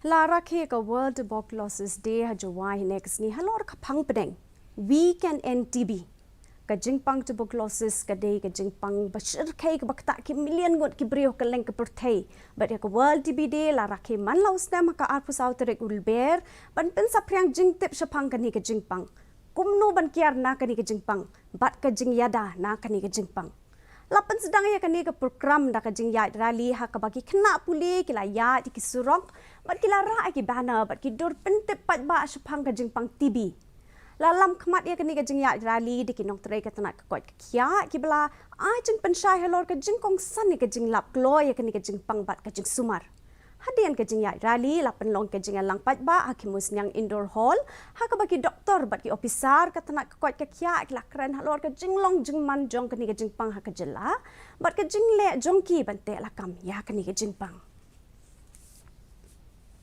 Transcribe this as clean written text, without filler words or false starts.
La Rakhe ka World Tuberculosis Day ha Jowai next ni halor ka phang pedeng. We can end TB. Ka jingpang tuberculosis ka day ka jingpang bashir kai ka bakta ki million got ki brio ka leng ka perthai. But ya ka World TB Day la Rakhe man laus na maka arpu sau terek ulber ban pen sa priang jing tip shapang ka ni ka jingpang. Kumno ban kiar na ka ni ka jingpang. Bat ka jing yada na ka ni ka jingpang. Lapan sedang ya kani ke program dak jing ya rally ha ka bagi kena puli kila ya di kisurok bat kila ra ki bana bat ki dur pentep pat ba shapang ka jing pang TB lalam khmat ya kani ke jing ya rally di kinong trai ka tanak ka kot kya ki bla a jing penshai halor ka jing kong san ni ka jing lap gloy ya kani ke jing pang bat ka jing sumar hadian ke jing ya rally lapan long ke jing lang pat ba hakimus nyang indoor hall ha ka bagi doktor bat ki officer ka tanak ka kot ka kya ki lakran halor ka jing long jing man jong kani ke jing pang ha ka jela bat ka jing le jong ki bante lakam ya kani ke jing pang